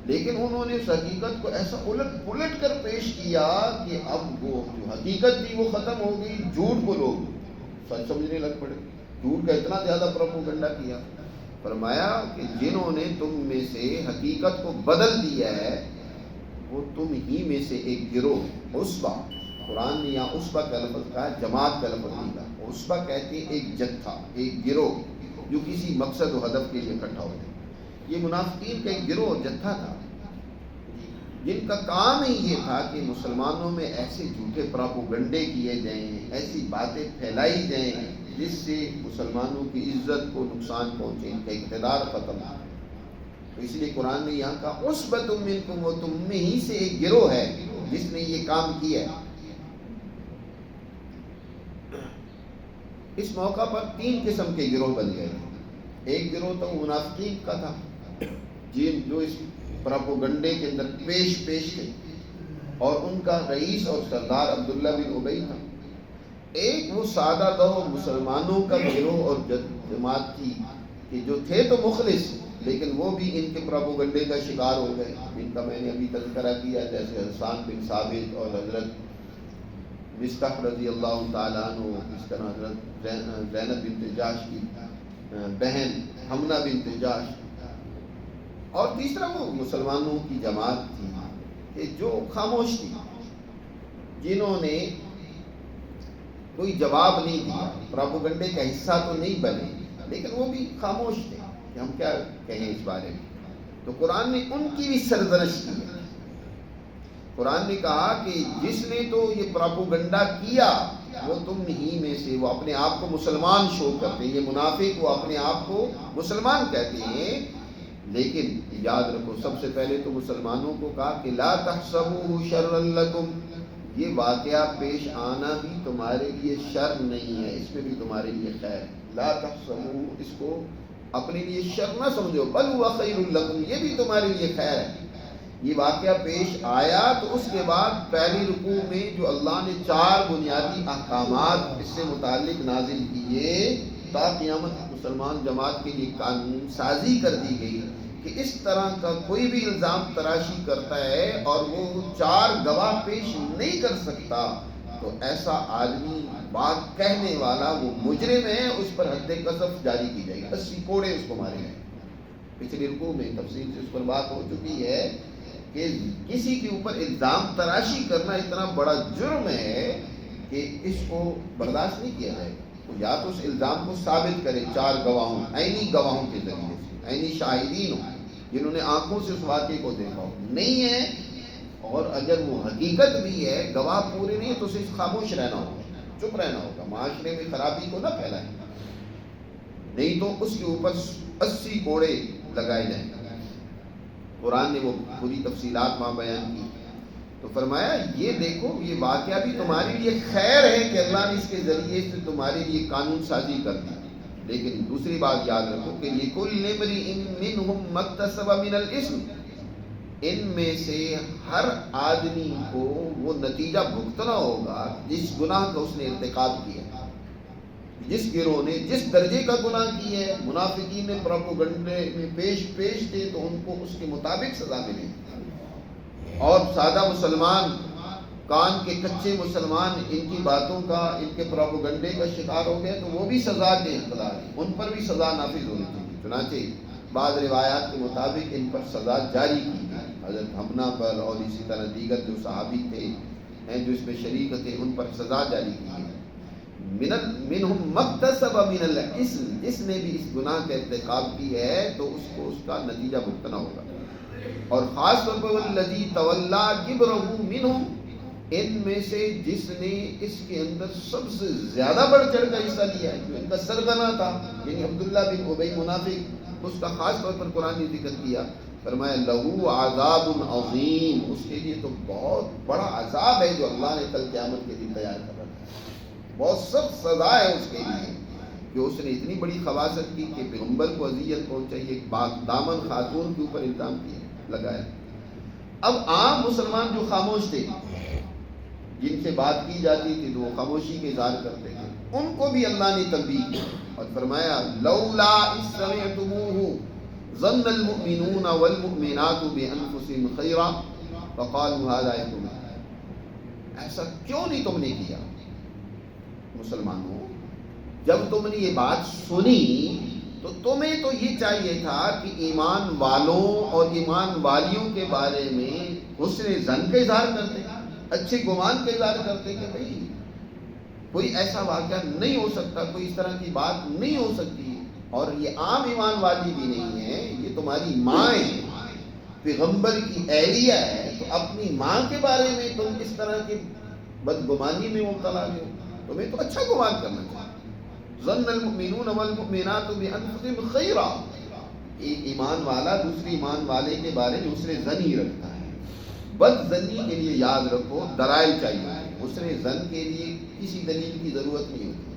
لیکن انہوں نے اس حقیقت کو ایسا الٹ پلٹ کر پیش کیا کہ اب وہ جو حقیقت تھی وہ ختم ہو گئی، جھوٹ کو لوگ سچ سمجھنے لگ پڑے، جھوٹ کا اتنا زیادہ پروپیگنڈا کیا۔ فرمایا کہ جنہوں نے تم میں سے حقیقت کو بدل دیا ہے وہ تم ہی میں سے ایک گروہ، عصبہ، قرآن نے یہاں عصبہ کا لفظ کہا، جماعت کا لفظ نہیں کہا۔ عصبہ کہتے ہیں ایک جتھا، ایک گروہ جو کسی مقصد و ہدف کے لیے اکٹھا ہوتے ہیں۔ یہ منافقین کا ایک گروہ جتھا تھا جن کا کام ہی یہ تھا کہ مسلمانوں میں ایسے جھوٹے پراپوگنڈے کیے جائیں، ایسی باتیں پھیلائی جائیں جس سے مسلمانوں کی عزت کو نقصان پہنچے، ان کا اقتدار ختم ہو۔ تو اس لیے قرآن نے یہاں کہا عصبۃ منکم، وہ تم میں ہی سے ایک گروہ ہے جس نے یہ کام کیا ہے۔ اس موقع پر 3 قسم کے گروہ بن گئے۔ ایک گروہ تو منافقین کا تھا جو اس پراپوگنڈے کے اندر پیش تھے، اور ان کا رئیس اور سردار عبداللہ بن ابی تھا۔ ایک وہ سادہ لوح مسلمانوں کا گروہ اور جماعت تھی کہ جو تھے تو مخلص، لیکن وہ بھی ان کے پراپوگنڈے کا شکار ہو گئے، جن کا میں نے ابھی تذکرہ کیا، جیسے حسان بن ثابت اور حضرت مصطح رضی اللہ تعالیٰ عنہ، اس طرح حضرت زینب بنت جاش کی بہن حمنہ بنت جاش، اور تیسرا وہ مسلمانوں کی جماعت تھی کہ جو خاموش تھی، جنہوں نے کوئی جواب نہیں دیا، پراپوگنڈے کا حصہ تو نہیں بنے، لیکن وہ بھی خاموش تھے کہ ہم کیا کہیں اس بارے میں۔ تو قرآن نے ان کی بھی سرزنش کی ہے۔ قرآن نے کہا کہ جس نے تو یہ پراپوگنڈا کیا وہ تم ہی میں سے، وہ اپنے آپ کو مسلمان شو کرتے ہیں، یہ منافق وہ اپنے آپ کو مسلمان کہتے ہیں، لیکن یاد رکھو سب سے پہلے تو مسلمانوں کو کہا کہ لا تحسبوه شرا لکم، یہ واقعہ پیش آنا بھی تمہارے لیے شر نہیں ہے، اس میں بھی تمہارے لیے خیر۔ لا تحسبوه، اس کو اپنے لیے شر نہ سمجھو، بل هو خیر لکم، یہ بھی تمہارے لیے خیر ہے۔ یہ واقعہ پیش آیا تو اس کے بعد پہلی رکوع میں جو اللہ نے 4 بنیادی احکامات اس سے متعلق نازل کیے، تا قیامت مسلمان جماعت کے لیے قانون سازی کر دی گئی کہ اس طرح کا کوئی بھی الزام تراشی کرتا ہے اور وہ 4 گواہ پیش نہیں کر سکتا تو ایسا آدمی، بات کہنے والا، وہ مجرم ہے، اس پر حد قذف جاری کی جائے گی، 80 کوڑے اس کو مارے گئے۔ پچھلی رکوع میں تفصیل سے اس پر بات ہو چکی ہے کہ کسی کے اوپر الزام تراشی کرنا اتنا بڑا جرم ہے کہ اس کو برداشت نہیں کیا جائے گا۔ تو یا تو اس الزام کو ثابت کرے 4 گواہوں، عینی گواہوں کے ذریعے سے، عینی شاہدین ہو جنہوں نے آنکھوں سے اس واقعے کو دیکھا ہو، نہیں ہے، اور اگر وہ حقیقت بھی ہے، گواہ پورے نہیں ہے، تو صرف خاموش رہنا ہوگا، چپ رہنا ہوگا، معاشرے میں خرابی کو نہ پھیلائیں، نہیں تو اس کے اوپر 80 کوڑے لگائے جائیں گے۔ قرآن نے وہ پوری تفصیلات وہاں بیان کی، تو فرمایا یہ دیکھو یہ واقعہ بھی تمہارے لیے خیر ہے کہ اللہ نے اس کے ذریعے سے تمہارے لیے قانون سازی کر دی، لیکن دوسری بات یاد رکھو کہ لِكُلِّ امْرِئٍ مِّنْهُمْ مَا اكْتَسَبَ مِنَ الْإِثْمِ، ان میں سے ہر آدمی کو وہ نتیجہ بھگتنا ہوگا جس گناہ کا اس نے ارتکاب کیا۔ جس گروہ نے جس درجے کا گناہ کی ہے، منافقین نے پروپیگنڈے میں پیش تھے تو ان کو اس کے مطابق سزا ملے، اور سادہ مسلمان، کان کے کچے مسلمان ان کی باتوں کا، ان کے پروپیگنڈے کا شکار ہو گئے تو وہ بھی سزا کے حقدار ہیں، ان پر بھی سزا نافذ ہونی چاہیے۔ چنانچہ بعض روایات کے مطابق ان پر سزا جاری کی گئی، حضرت حمنہ پر اور اسی طرح دیگر جو صحابی تھے جو اس میں شریک تھے ان پر سزا جاری کی گئی۔ منہم مکتسب من الاسم، جس نے بھی اس گناہ کا ارتکاب کی ہے تو اس کو اس کا نتیجہ بھگتنا ہوگا، اور خاص طور پر والذی تولی کبرہ منہم، ان میں سے جس نے اس کے اندر سب سے زیادہ بڑھ چڑھ کر حصہ لیا ہے، جو ان کا سرغنہ تھا، یعنی عبداللہ بن ابی منافق، اس کا خاص طور پر قرآن نے ذکر کیا، فرمایا لہو عذاب عظیم، اس کے لیے تو بہت بڑا عذاب ہے جو اللہ نے کل قیامت کے دن تیار کر رکھا ہے، بہت سخت سزا ہے اس کے لیے کہ اس نے اتنی بڑی خباثت کی کہ پیغمبر کو اذیت پہنچائی، ایک دامن خاتون کے اوپر الزام لگایا۔ اب عام مسلمان جو خاموش تھے، جن سے بات کی جاتی تھی تو وہ خاموشی کے اظہار کرتے تھے، ان کو بھی اللہ نے تنبیہ کی اور فرمایا لولا اذ سمعتموہ ظن المؤمنون والمؤمنات بانفسهم خیرا فقالوا هذا افک، ایسا کیوں نہیں تم نے کیا؟ مسلمانوں، جب تم نے یہ بات سنی تو تمہیں تو یہ چاہیے تھا کہ ایمان والوں اور ایمان والیوں کے بارے میں حسن ظن کا اظہار کرتے، اچھے گمان کا اظہار کرتے کہ بھئی کوئی ایسا واقعہ نہیں ہو سکتا، کوئی اس طرح کی بات نہیں ہو سکتی، اور یہ عام ایمان والی بھی نہیں ہے، یہ تمہاری ماں ہے، پیغمبر کی اہلیہ ہے، تو اپنی ماں کے بارے میں تم اس طرح کی بدگمانی میں مبتلا ہو، تمہیں تو اچھا گمان کرنا چاہیے۔ ظن المؤمنون والمؤمنات بانفسهم خیرا، ایک ایمان والا دوسری ایمان والے کے بارے میں حسن ظن ہی رکھتا ہے۔ بد ظنی کے لیے یاد رکھو دلائل چاہیے، حسن ظن کے لیے کسی دلیل کی ضرورت نہیں ہوتی،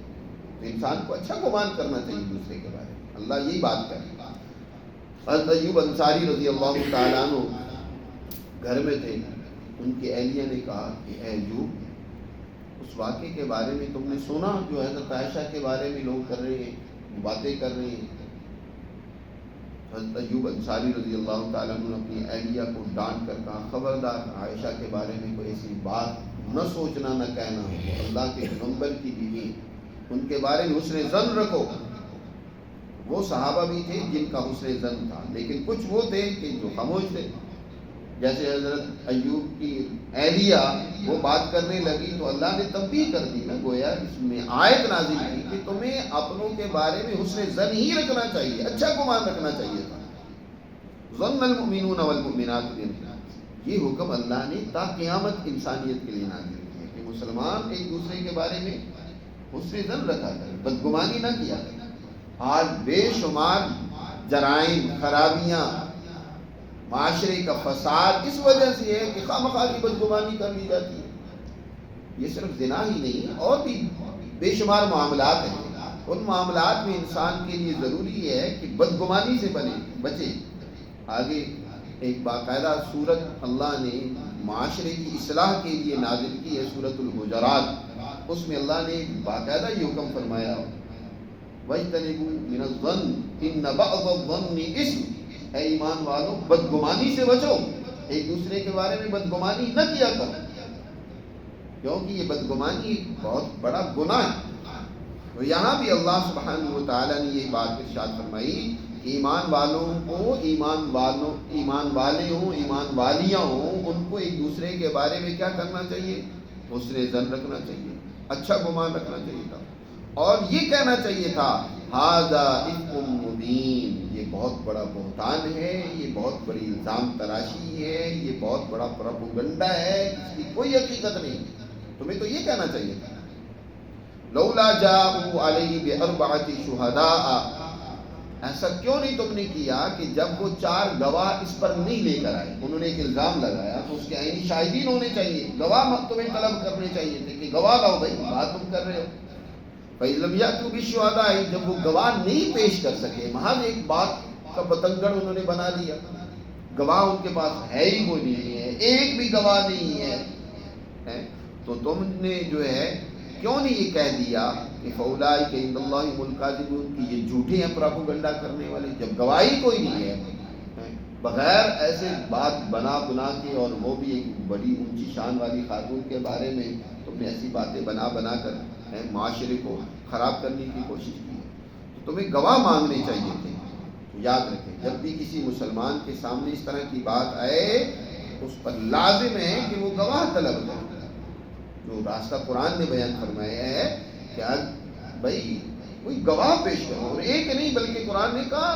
تو انسان کو اچھا گمان کرنا چاہیے دوسرے کے بارے میں، اللہ یہی بات کرے گا۔ حضرت ایوب انصاری رضی اللہ تعالیٰ عنہ گھر میں تھے، ان کی اہلیہ نے کہا کہ اے ایوب، اس واقعے کے بارے میں تم نے سنا جو حضرت عائشہ کے بارے میں لوگ کر رہے ہیں، باتیں کر رہے ہیں؟ حضرت ایوب انصاری رضی اللہ تعالیٰ عنہ نے اپنی اہلیہ کو ڈانٹ کر کہا خبردار عائشہ کے بارے میں کوئی ایسی بات نہ سوچنا نہ کہنا، وہ اللہ کے پیغمبر کی بیوی، ان کے بارے میں حسن ظن رکھو۔ وہ صحابہ بھی تھے جن کا حسن ظن تھا، لیکن کچھ وہ تھے کہ جو خاموش تھے، جیسے حضرت ایوب کی اہلیہ وہ بات کرنے لگی تو اللہ نے تنبیہ کر دی نا، گویا اس میں آیت نازل کی کہ تمہیں اپنوں کے بارے میں حسن ظن ہی رکھنا چاہیے، اچھا گمان رکھنا چاہیے تھا۔ ظن المؤمنون والمؤمنات، یہ حکم اللہ نے تا قیامت انسانیت کے لیے نازل کیا کہ مسلمان ایک دوسرے کے بارے میں حسن ظن رکھا کرے، بدگمانی نہ کیا کرے۔ آج بے شمار جرائم، خرابیاں، معاشرے کا فساد اس وجہ سے ہے کہ خواہ کی بدگمانی کر لی جاتی ہے۔ یہ صرف زنا ہی نہیں، اور بھی بے شمار معاملات ہیں، ان معاملات میں انسان کے لیے ضروری ہے کہ بدگمانی سے بچے۔ آگے ایک باقاعدہ صورت اللہ نے معاشرے کی اصلاح کے لیے نازل کی ہے، سورۃ الحجرات، اس میں اللہ نے باقاعدہ یہ حکم فرمایا وَاجْتَنِبُوا مِنَ الظَّنِّ إِنَّ بَعْضَ الظَّنِّ إِثْمٌ، اے ایمان والو بدگمانی سے بچو، ایک دوسرے کے بارے میں بدگمانی نہ کیا کرو، کیونکہ یہ بدگمانی بہت بڑا گناہ ہے۔ تو یہاں بھی اللہ سبحانہ و تعالیٰ نے یہ بات ارشاد فرمائی، ایمان والوں کو ایمان والے ہوں، ایمان والیاں ہوں، ان کو ایک دوسرے کے بارے میں کیا کرنا چاہیے؟ حسن ظن رکھنا چاہیے، اچھا گمان رکھنا چاہیے تھا، اور یہ کہنا چاہیے تھا ھذا افک مبین، یہ بہت بڑا بہتان ہے، یہ بہت بڑی الزام تراشی ہے، یہ بہت بڑا پروپیگنڈا ہے، اس کی کوئی حقیقت نہیں، تمہیں تو یہ کہنا چاہیے تھا۔ لولا جاءوا علیہ باربعۃ شہداء، ایسا کیوں نہیں تم نے کیا کہ جب وہ 4 گواہ اس پر نہیں لے کر آئے، انہوں نے ایک الزام لگایا تو اس کے عینی شاہدین ہونے چاہیے، گواہ تمہیں طلب کرنے چاہیے تھے کہ گواہ لاؤ بھائی بات تم کر رہے ہو۔ فَإِن لَمْ يَأْتُوا بِالشُّهَدَاءِ، جب وہ گواہ نہیں پیش کر سکے، محض ایک بات کا بتنگڑ انہوں نے بنا لیا، گواہ ان کے پاس ہے ہی کوئی نہیں ہے، ایک بھی گواہ نہیں ہے، تو تم نے جو ہے کیوں نہیں یہ کہہ دیا کہ فَأُولَٰئِکَ عِندَ اللَّهِ هُمُ الْكَاذِبُونَ، کہ یہ جھوٹے ہیں پروپیگنڈا کرنے والے، جب گواہی کوئی نہیں ہے، بغیر ایسے بات بنا کے، اور وہ بھی ایک بڑی اونچی شان والی خاتون کے بارے میں تم نے ایسی باتیں بنا کر معاشرے کو خراب کرنے کی کوشش کی ہے، تو تمہیں گواہ مانگنے چاہیے تھے۔ یاد رکھیں جب بھی کسی مسلمان کے سامنے اس طرح کی بات آئے، اس پر لازم ہے کہ وہ گواہ طلب کرے، جو راستہ قرآن نے بیان فرمایا ہے کہ بھائی کوئی گواہ پیش کرو، اور ایک نہیں بلکہ قرآن نے کہا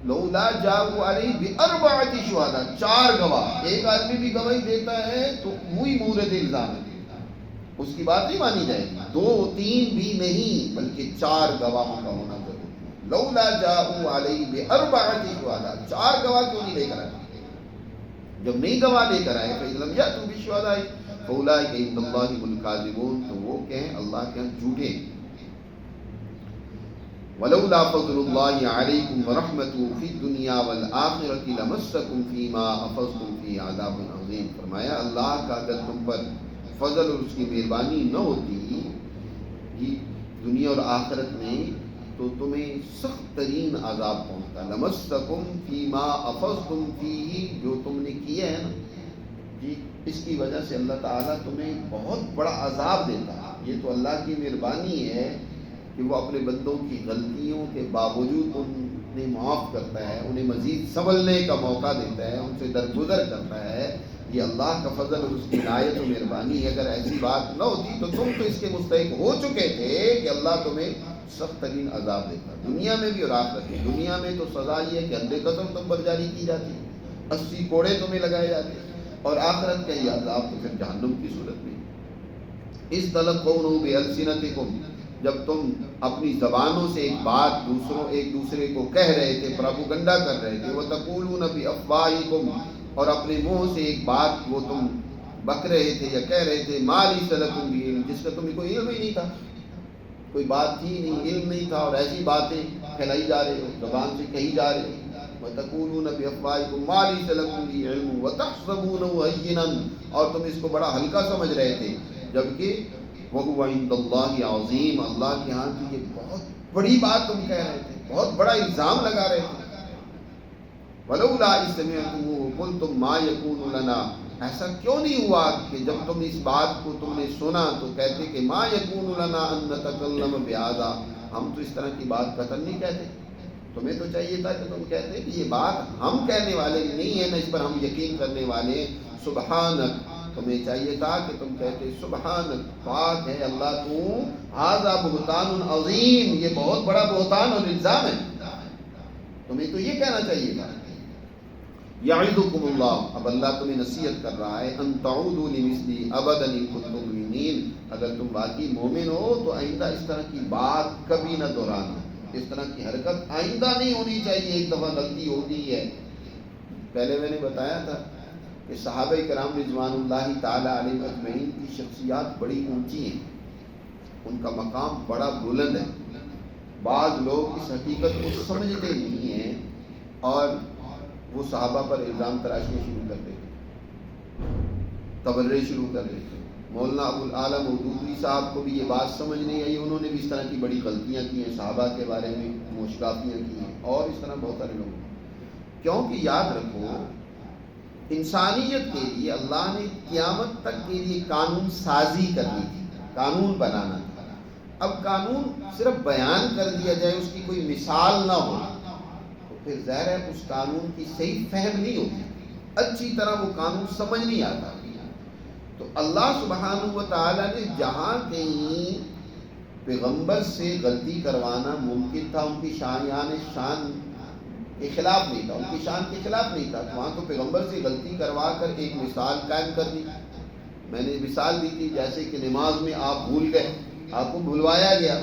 لولا جاءوا علیہ باربعۃ شہداء، 4 گواہ. ایک آدمی بھی گواہی دیتا ہے تو وہی مورد الزام ہے، اس کی بات نہیں مانی جائے گی. 2 3 بھی نہیں بلکہ 4 گواہوں کا ہونا ضروری ہے. لولا جاءوا علیہ باربعۃ شہداء، 4 گواہ کیوں نہیں لے کر آئے؟ جب نہیں گواہ لے کر آئے فإن لم يأتوا بالشهداء فأولئك عند الله هم الكاذبون، تو وہ کہیں اللہ کے ہاں جھوٹے. ولولا فضل الله عليكم ورحمته في الدنيا والآخرة لمسكم فيما أفضتم فيه عذاب عظيم. فرمایا اللہ کا اگر تم پر فضل اور اس کی مہربانی نہ ہوتی کہ دنیا اور آخرت میں، تو تمہیں سخت ترین عذاب پہنچتا. لمسکم فیما افضتم فیہ، جو تم نے کیا ہے نا جی، اس کی وجہ سے اللہ تعالیٰ تمہیں بہت بڑا عذاب دیتا ہے. یہ تو اللہ کی مہربانی ہے کہ وہ اپنے بندوں کی غلطیوں کے باوجود انہیں معاف کرتا ہے، انہیں مزید سنبھلنے کا موقع دیتا ہے، ان سے درگزر کرتا ہے. یہ اللہ کا فضل اور اس کی عنایت و مہربانی ہے. اگر ایسی بات نہ ہوتی تو تم تو اس کے مستحق ہو چکے تھے کہ اللہ تمہیں سخت ترین عذاب دیتا، دنیا میں بھی اور آخرت میں. دنیا میں تو سزا یہ ہے کہ حد قسم تم پر جاری کی جاتی، 80 کوڑے تمہیں لگائے جاتے، اور آخرت کا یہ عذاب تو پھر جہنم کی صورت میں. اس تلقونہ بألسنتکم، جب تم اپنی زبانوں سے ایک بات ایک دوسرے کو کہہ رہے تھے، پراپوگنڈا کر رہے تھے. وتقولون بأفواہکم، اور اپنے منہ سے ایک بات وہ تم بک رہے تھے یا کہہ رہے تھے، ما لیس لکم بہ علم، جس کا تمہیں کوئی علم ہی نہیں تھا، کوئی بات تھی نہیں، علم نہیں تھا، اور ایسی باتیں پھیلائی جا رہے ہو، زبان سے کہی جا رہے ہو. وتقولون بأفواہکم ما لیس لکم بہ علم وتحسبونہ ہینا، اور تم اس کو بڑا ہلکا سمجھ رہے تھے، جبکہ وَهُوَ عِندَ اللَّهِ عَظِيمٌ، اللہ کے ہاں کی یہ بہت بڑی بات تم کہہ رہے تھے، بہت بڑا الزام لگا رہے تھے. وَلَوْلَا إِذْ سَمِعْتُمُوهُ قُلْتُمْ مَا يَكُونُ لَنَا، ایسا کیوں نہیں ہوا کہ جب تم اس بات کو تم نے سنا تو کہتے کہ ما يَكُونُ لَنَا أَن نَتَكَلَّمَ بِهَذَا، ہم تو اس طرح کی بات قطعاً نہیں کہتے. تمہیں تو چاہیے تھا کہ تم کہتے کہ یہ بات ہم کہنے والے نہیں ہیں، نہ اس پر ہم یقین کرنے والے. سبحانک، تمہیں چاہیے تھا کہ تم کہتے سبحانک، پاک ہے اللہ تو، ھذا بہتان عظیم، یہ بہت بڑا بہتان اور الزام ہے. تمہیں تو یہ کہنا چاہیے تھا. یعظکم اللہ، اب اللہ تمہیں نصیحت کر رہا ہے، ان تعودوا لمثلی ابدا ان کنتم مؤمنین، اگر تم واقعی مومن ہو تو آئندہ اس طرح کی بات کبھی نہ دہرانا، اس طرح کی حرکت آئندہ نہیں ہونی چاہیے. ایک دفعہ غلطی ہوتی ہے. پہلے میں نے بتایا تھا کہ صحابہ کرام رضوان اللہ تعالی علیہم اجمعین کی شخصیات بڑی اونچی ہیں، ان کا مقام بڑا بلند ہے. بعض لوگ اس حقیقت کو سمجھتے نہیں ہیں اور وہ صحابہ پر الزام تراشنے شروع کر دیتے، تبرے شروع کر دیتے. مولانا ابو الاعلی مودودی صاحب کو بھی یہ بات سمجھ نہیں آئی، انہوں نے بھی اس طرح کی بڑی غلطیاں کی ہیں، صحابہ کے بارے میں موشگافیاں کی ہیں، اور اس طرح بہت سارے لوگ. کیونکہ یاد رکھو، انسانیت کے لیے اللہ نے قیامت تک کے لیے قانون سازی کرنی تھی، قانون بنانا تھا. اب قانون صرف بیان کر دیا جائے، اس کی کوئی مثال نہ ہو تو پھر ظاہر ہے اس قانون کی صحیح فہم نہیں ہوتی، اچھی طرح وہ قانون سمجھ نہیں آتا. تو اللہ سبحانہ و تعالیٰ نے جہاں کہیں پیغمبر سے غلطی کروانا ممکن تھا، ان کی شان کے خلاف نہیں تھا، ان کی شان کے خلاف نہیں تھا، تو وہاں تو پیغمبر سے غلطی کروا کر ایک مثال قائم کر دی. میں نے مثال دی تھی جیسے کہ نماز میں آپ بھول گئے، آپ کو بھلوایا گیا،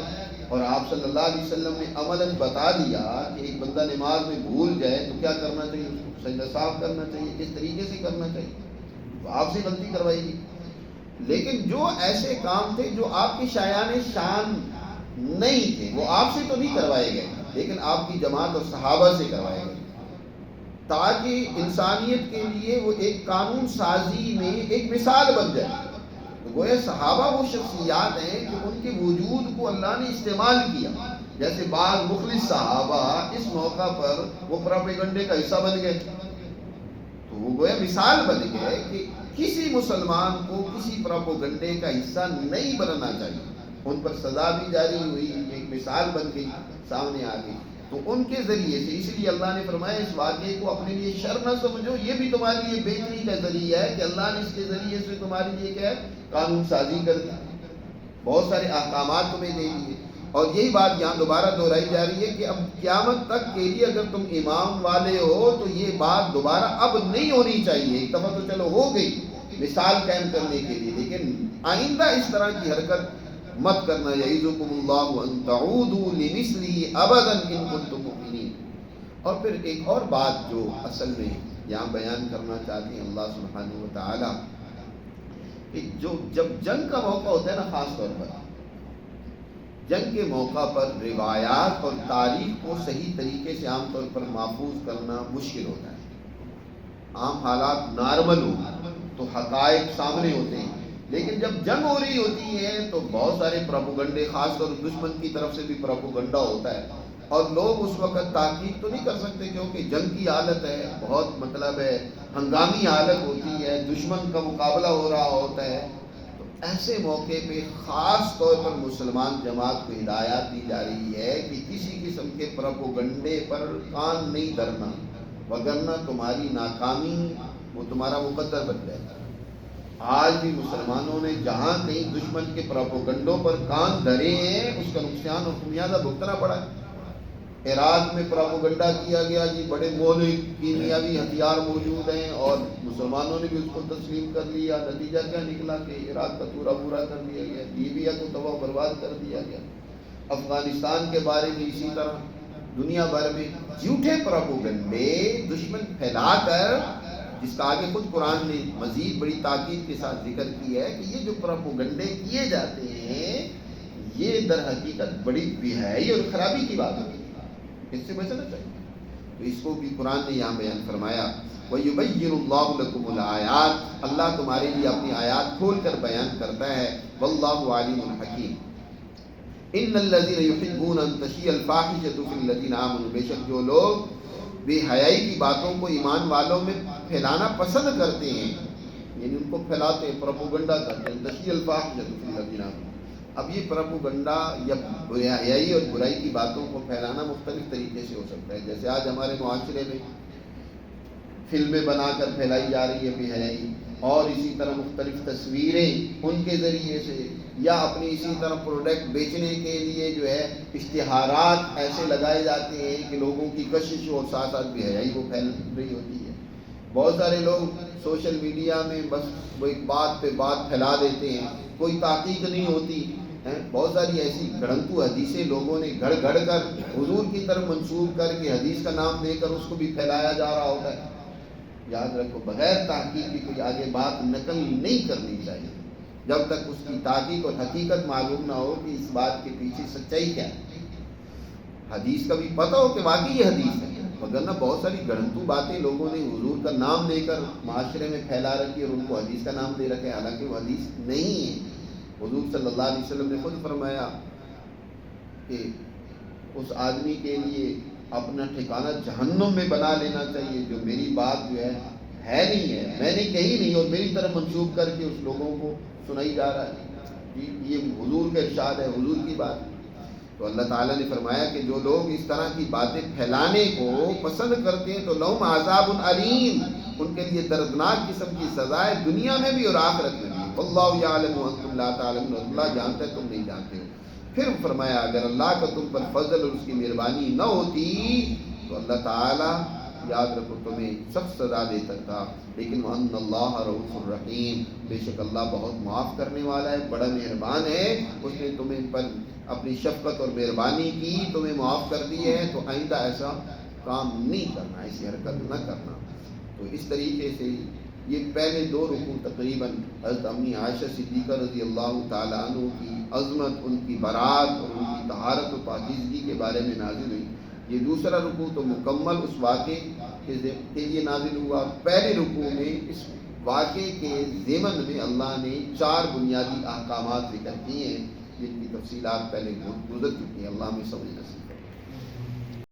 اور آپ صلی اللہ علیہ وسلم نے عملاً بتا دیا کہ ایک بندہ نماز میں بھول جائے تو کیا کرنا چاہیے، اس کو سجدہ صاف کرنا چاہیے، کس طریقے سے کرنا چاہیے. تو آپ سے غلطی کروائی گی. لیکن جو ایسے کام تھے جو آپ کی شان نہیں تھے، وہ آپ سے تو نہیں کروائے گئے، لیکن آپ کی جماعت اور صحابہ سے کروائے گئے، تاکہ انسانیت کے لیے وہ ایک قانون سازی میں ایک مثال بن جائے. تو گویا صحابہ وہ شخصیات ہیں کہ ان کے وجود کو اللہ نے استعمال کیا. جیسے بعض مخلص صحابہ اس موقع پر وہ پروپیگنڈے کا حصہ بن گئے، تو وہ گویا مثال بن گئے کہ کسی مسلمان کو کسی پروپیگنڈے کا حصہ نہیں بننا چاہیے. ان پر سزا بھی جاری ہوئی، ایک مثال بن گئی، سامنے آ گئی. تو ان کے ذریعے سے، اس لیے اللہ نے فرمایا اس واقعے کو اپنے لیے شر نہ سمجھو، یہ بھی تمہارے لیے بہتری کا ذریعہ ہے کہ اللہ نے اس کے ذریعے سے تمہارے لیے کیا ہے، قانون سازی کر دی، بہت سارے احکامات تمہیں دے دیے. اور یہی بات یہاں دوبارہ دہرائی جا رہی ہے کہ اب قیامت تک کے لیے اگر تم امام والے ہو تو یہ بات دوبارہ اب نہیں ہونی چاہیے. ایک دفعہ تو چلو ہو گئی مثال قائم کرنے کے لیے، لیکن آئندہ اس طرح کی حرکت مت کرنا. یعظکم اللہ ان تعودوا لمثلہ ابدا ان کنتم مؤمنین. اور پھر ایک اور بات جو اصل میں یہاں بیان کرنا چاہتے ہیں اللہ سبحانہ و تعالی، کہ جو جب جنگ کا موقع ہوتا ہے نا، خاص طور پر جنگ کے موقع پر روایات اور تاریخ کو صحیح طریقے سے عام طور پر محفوظ کرنا مشکل ہوتا ہے. عام حالات نارمل ہو تو حقائق سامنے ہوتے ہیں، لیکن جب جنگ ہو رہی ہوتی ہے تو بہت سارے پروپیگنڈے، خاص طور پر دشمن کی طرف سے بھی پروپیگنڈا ہوتا ہے، اور لوگ اس وقت تحقیق تو نہیں کر سکتے کیونکہ جنگ کی حالت ہے، بہت مطلب ہے ہنگامی حالت ہوتی ہے، دشمن کا مقابلہ ہو رہا ہوتا ہے. تو ایسے موقع پہ خاص طور پر مسلمان جماعت کو ہدایات دی جا رہی ہے کہ کسی قسم کے پروپیگنڈے پر کان نہیں دھرنا، وگرنہ تمہاری ناکامی وہ تمہارا مقدر بن جائے گا. آج بھی مسلمانوں نے جہاں کہیں دشمن کے پروپیگنڈوں پر کان دھرے ہیں اس کا نقصان اور خمیازہ بھگتنا پڑا ہے. عراق میں پروپیگنڈا کیا گیا جی بڑے مہلک کیمیاوی ہتھیار موجود ہیں، اور مسلمانوں نے بھی اس کو تسلیم کر لیا. نتیجہ کیا نکلا کہ عراق کا پورا پورا کر دیا گیا، لیبیا کو تباہ برباد کر دیا گیا. افغانستان کے بارے میں اسی طرح دنیا بھر میں جھوٹے پروپیگنڈے دشمن پھیلا کر، جس کا آگے خود قرآن نے مزید بڑی تاکید کے ساتھ ذکر کیا ہے کہ یہ جو پروپیگنڈے کیے جاتے ہیں یہ در حقیقت بڑی بہائی اور خرابی کی بات ہے، اس سے بچنا چاہیے. تو اس کو بھی قرآن نے یہاں بیان فرمایا. وَيُبَيِّنُ اللَّهُ لَكُمُ الْآيَاتِ، اللہ تمہارے لیے اپنی آیات کھول کر بیان کرتا ہے. وَاللَّهُ عَلِيمٌ حَكِيمٌ. إِنَّ الَّذِينَ يُحِبُّونَ أَن تَشِيَّعَ الْفَاحِشَةُ فِي الَّذِينَ آمَنُوا، بے شک جو لوگ بے حیائی کی باتوں کو ایمان والوں میں پھیلانا پسند کرتے ہیں، یعنی ان کو پھیلاتے ہیں، پروپیگنڈا کرتے ہیں. تشیع الفاحشۃ فی الذین آمنوا. اب یہ پروپیگنڈا یا بے حیائی اور برائی کی باتوں کو پھیلانا مختلف طریقے سے ہو سکتا ہے. جیسے آج ہمارے معاشرے میں فلمیں بنا کر پھیلائی جا رہی ہے بے حیائی، اور اسی طرح مختلف تصویریں ان کے ذریعے سے، یا اپنی اسی طرح پروڈکٹ بیچنے کے لیے جو ہے اشتہارات ایسے لگائے جاتے ہیں کہ لوگوں کی کشش اور ساتھ ساتھ بے حیائی وہ پھیل رہی ہوتی ہے. بہت سارے لوگ سوشل میڈیا میں بس وہ ایک بات پہ بات پھیلا دیتے ہیں، کوئی تحقیق نہیں ہوتی. بہت ساری ایسی گھڑنتو حدیثیں لوگوں نے گھڑ گھڑ کر حضور کی طرف منسوب کر کے حدیث کا نام دے کر اس کو بھی پھیلایا جا رہا ہوتا ہے. یاد رکھو بغیر تحقیق کی کوئی آگے بات نقل نہیں کرنی چاہیے جب تک اس کی تحقیق اور حقیقت معلوم نہ ہو کہ اس بات کے پیچھے سچائی کیا ہے. حدیث کا بھی پتہ ہو کہ واقعی یہ حدیث ہے، وگرنہ بہت ساری گھڑنتو باتیں لوگوں نے حضور کا نام لے کر معاشرے میں پھیلا رکھی اور ان کو حدیث کا نام دے رکھے، حالانکہ وہ حدیث نہیں ہے. حضور صلی اللہ علیہ وسلم نے خود فرمایا کہ اس آدمی کے لیے اپنا ٹھکانہ جہنم میں بنا لینا چاہیے جو میری بات جو ہے نہیں ہے، میں نے کہی نہیں اور میری طرف منسوب کر کے اس لوگوں کو سنائی جا رہا ہے. یہ حضور کا ارشاد ہے، حضور کی بات. تو اللہ تعالیٰ نے فرمایا کہ جو لوگ اس طرح کی باتیں پھیلانے کو پسند کرتے ہیں تو لہم عذاب علیم، ان کے لیے دردناک قسم کی سزا ہے دنیا میں بھی اور آخرت میں بھی. واللہ یعلم وانتم لا تعلمون، اللہ جانتا ہے تم نہیں جانتے ہو. پھر فرمایا اگر اللہ کا تم پر فضل اور اس کی مہربانی نہ ہوتی تو اللہ تعالیٰ یاد رکھو تمہیں سخت سزا دے سکتا. لیکن وَأَنَّ اللَّهَ رَءُوفٌ رَحِيمٌ، بے شک اللہ بہت معاف کرنے والا ہے، بڑا مہربان ہے. اس نے تمہیں پر اپنی شفقت اور مہربانی کی، تمہیں معاف کر دی ہے، تو آئندہ ایسا کام نہیں کرنا، ایسی حرکت نہ کرنا. تو اس طریقے سے یہ پہلے دو رکوع تقریباً حضرت امی عائشہ صدیقہ رضی اللہ تعالیٰ عنہ کی عظمت، ان کی برات اور ان کی طہارت و پاکیزگی کے بارے میں نازل ہوئی. یہ دوسرا رکوع تو مکمل اس واقعے کے لیے نازل ہوا. پہلے رکوع میں اس واقعے کے ضمن میں اللہ نے 4 بنیادی احکامات ذکر کیے ہیں جن کی تفصیلات پہلے گزر چکی ہیں. اللہ ہمیں سمجھ نصیب کرے.